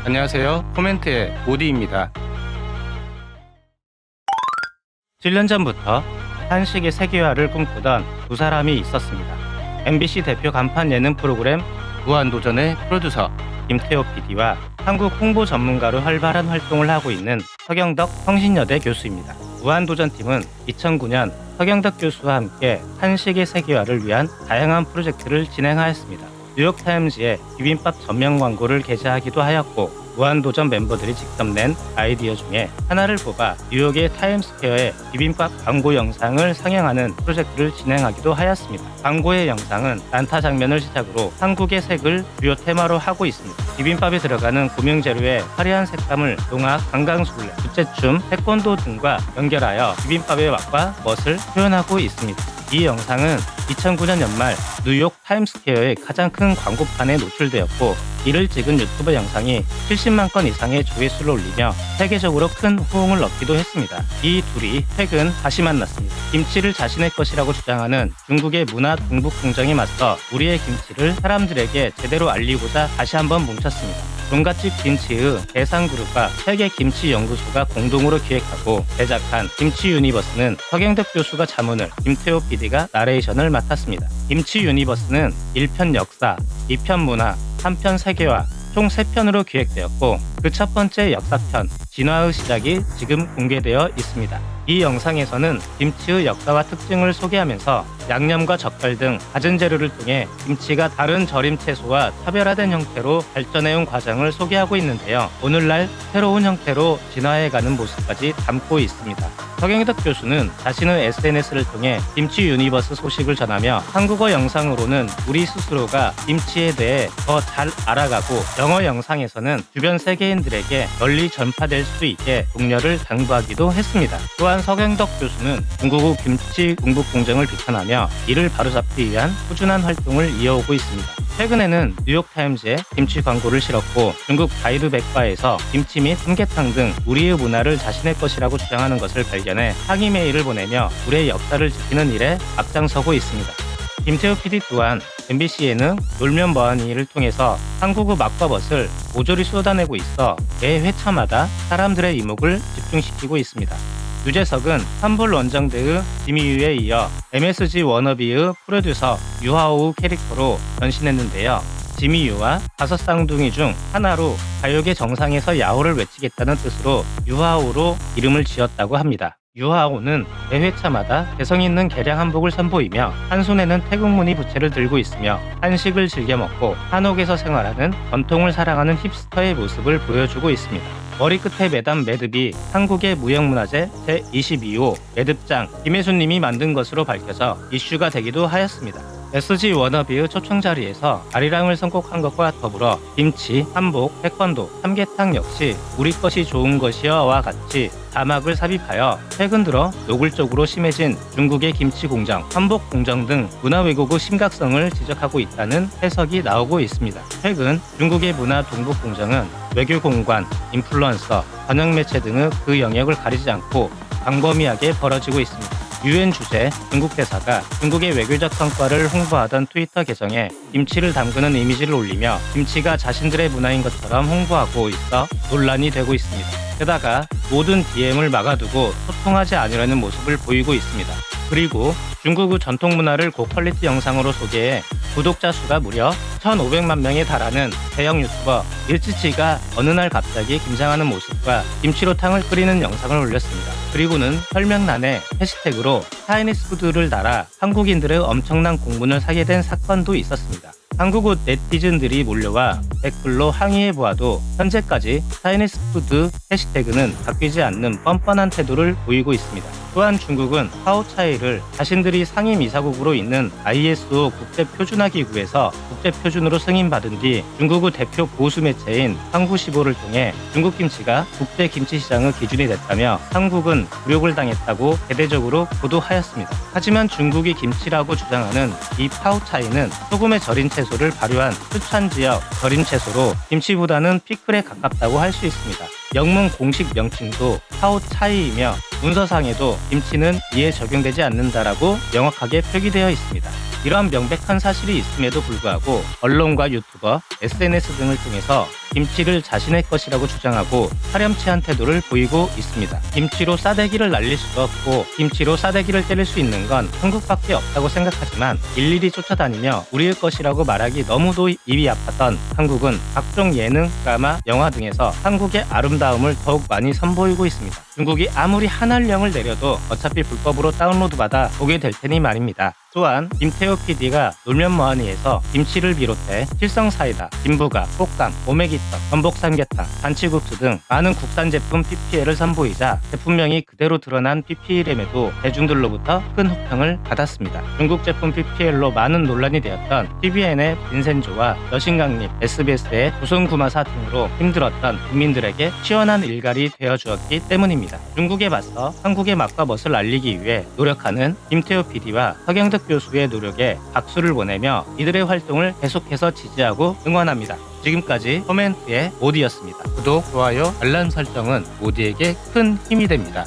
안녕하세요. 코멘트의 오디입니다. 7년 전부터 한식의 세계화를 꿈꾸던 두 사람이 있었습니다. MBC 대표 간판 예능 프로그램 무한도전의 프로듀서 김태호 PD와 한국 홍보 전문가로 활발한 활동을 하고 있는 서경덕 성신여대 교수입니다. 무한도전팀은 2009년 서경덕 교수와 함께 한식의 세계화를 위한 다양한 프로젝트를 진행하였습니다. 뉴욕타임즈에 비빔밥 전면 광고를 게재하기도 하였고, 무한도전 멤버들이 직접 낸 아이디어 중에 하나를 뽑아 뉴욕의 타임스퀘어에 비빔밥 광고 영상을 상영하는 프로젝트를 진행하기도 하였습니다. 광고의 영상은 난타 장면을 시작으로 한국의 색을 주요 테마로 하고 있습니다. 비빔밥에 들어가는 고명재료의 화려한 색감을 농악, 강강술래, 부채춤, 태권도 등과 연결하여 비빔밥의 맛과 멋을 표현하고 있습니다. 이 영상은 2009년 연말 뉴욕 타임스퀘어의 가장 큰 광고판에 노출되었고, 이를 찍은 유튜버 영상이 70만 건 이상의 조회수를 올리며 세계적으로 큰 호응을 얻기도 했습니다. 이 둘이 최근 다시 만났습니다. 김치를 자신의 것이라고 주장하는 중국의 문화 동북 공정에 맞서 우리의 김치를 사람들에게 제대로 알리고자 다시 한번 뭉쳤습니다. 종갓집 김치의 대상그룹과 세계김치연구소가 공동으로 기획하고 제작한 김치 유니버스는 서경덕 교수가 자문을, 김태호 PD가 나레이션을 맡았습니다. 김치 유니버스는 1편 역사, 2편 문화, 3편 세계화, 총 3편으로 기획되었고, 그 첫 번째 역사편, 진화의 시작이 지금 공개되어 있습니다. 이 영상에서는 김치의 역사와 특징을 소개하면서 양념과 젓갈 등 갖은 재료를 통해 김치가 다른 절임 채소와 차별화된 형태로 발전해온 과정을 소개하고 있는데요. 오늘날 새로운 형태로 진화해가는 모습까지 담고 있습니다. 서경덕 교수는 자신의 SNS를 통해 김치 유니버스 소식을 전하며, 한국어 영상으로는 우리 스스로가 김치에 대해 더 잘 알아가고, 영어 영상에서는 주변 세계인들에게 널리 전파될 수 있게 독려를 당부하기도 했습니다. 또한 서경덕 교수는 중국의 김치 동북 공정을 비판하며 이를 바로잡기 위한 꾸준한 활동을 이어오고 있습니다. 최근에는 뉴욕타임즈에 김치 광고를 실었고, 중국 가이드 백과에서 김치 및 삼계탕 등 우리의 문화를 자신의 것이라고 주장하는 것을 발견해 항의 메일을 보내며 우리의 역사를 지키는 일에 앞장서고 있습니다. 김태호 PD 또한 MBC 예능 놀면 뭐하니를 통해서 한국의 맛과 멋을 모조리 쏟아내고 있어 매 회차마다 사람들의 이목을 집중시키고 있습니다. 유재석은 환불 원정대의 지미유에 이어 MSG 워너비의 프로듀서 유하오의 캐릭터로 변신했는데요. 지미유와 5쌍둥이 중 하나로 가요계 정상에서 야호를 외치겠다는 뜻으로 유하오로 이름을 지었다고 합니다. 유하오는 매회차마다 개성 있는 개량 한복을 선보이며 한 손에는 태국무늬 부채를 들고 있으며 한식을 즐겨 먹고 한옥에서 생활하는 전통을 사랑하는 힙스터의 모습을 보여주고 있습니다. 머리끝에 매단 매듭이 한국의 무형문화재 제22호 매듭장 김혜수님이 만든 것으로 밝혀져 이슈가 되기도 하였습니다. SG 워너비의 초청 자리에서 아리랑을 선곡한 것과 더불어 김치, 한복, 태권도, 삼계탕 역시 우리 것이 좋은 것이여와 같이 자막을 삽입하여 최근 들어 노골적으로 심해진 중국의 김치 공정, 한복 공정 등 문화 왜곡의 심각성을 지적하고 있다는 해석이 나오고 있습니다. 최근 중국의 문화 동북 공정은 외교 공관, 인플루언서, 번역 매체 등의 그 영역을 가리지 않고 광범위하게 벌어지고 있습니다. UN 주재 중국 대사가 중국의 외교적 성과를 홍보하던 트위터 계정에 김치를 담그는 이미지를 올리며 김치가 자신들의 문화인 것처럼 홍보하고 있어 논란이 되고 있습니다. 게다가 모든 DM을 막아두고 소통하지 않으려는 모습을 보이고 있습니다. 그리고 중국의 전통 문화를 고퀄리티 영상으로 소개해 구독자 수가 무려 1,500만 명에 달하는 대형 유튜버 일치치가 어느 날 갑자기 김장하는 모습과 김치로탕을 끓이는 영상을 올렸습니다. 그리고는 설명란에 해시태그로 차이니스 푸드를 달아 한국인들의 엄청난 공분을 사게 된 사건도 있었습니다. 한국의 네티즌들이 몰려와 댓글로 항의해보아도 현재까지 차이니스 푸드 해시태그는 바뀌지 않는 뻔뻔한 태도를 보이고 있습니다. 또한 중국은 파오차이를 자신들이 상임이사국으로 있는 ISO 국제표준화기구에서 국제표준으로 승인받은 뒤 중국의 대표 보수 매체인 항구시보를 통해 중국 김치가 국제김치시장의 기준이 됐다며 한국은 굴욕을 당했다고 대대적으로 보도하였습니다. 하지만 중국이 김치라고 주장하는 이 파오차이는 소금에 절인 채소를 발효한 수찬지역 절임 채소로 김치보다는 피클에 가깝다고 할 수 있습니다. 영문 공식 명칭도 파오차이이며 문서상에도 김치는 이에 적용되지 않는다라고 명확하게 표기되어 있습니다. 이러한 명백한 사실이 있음에도 불구하고 언론과 유튜버, SNS 등을 통해서 김치를 자신의 것이라고 주장하고 파렴치한 태도를 보이고 있습니다. 김치로 싸대기를 날릴 수도 없고 김치로 싸대기를 때릴 수 있는 건 한국밖에 없다고 생각하지만 일일이 쫓아다니며 우리의 것이라고 말하기 너무도 입이 아팠던 한국은 각종 예능, 드라마, 영화 등에서 한국의 아름다움을 더욱 많이 선보이고 있습니다. 중국이 아무리 한한령을 내려도 어차피 불법으로 다운로드받아 보게 될 테니 말입니다. 또한 김태호 PD가 놀면 뭐하니에서 김치를 비롯해 칠성사이다, 김부각, 꽃감, 오메기떡, 전복삼계탕, 잔치국수 등 많은 국산 제품 PPL을 선보이자 제품명이 그대로 드러난 PPL임에도 대중들로부터 큰 호평을 받았습니다. 중국 제품 PPL로 많은 논란이 되었던 TVN의 빈센조와 여신강림, SBS의 조선구마사 등으로 힘들었던 국민들에게 시원한 일갈이 되어주었기 때문입니다. 중국에 맞서 한국의 맛과 멋을 알리기 위해 노력하는 김태호 PD와 서경덕 교수의 노력에 박수를 보내며 이들의 활동을 계속해서 지지하고 응원합니다. 지금까지 코멘트의 모디였습니다. 구독, 좋아요, 알람 설정은 모디에게 큰 힘이 됩니다.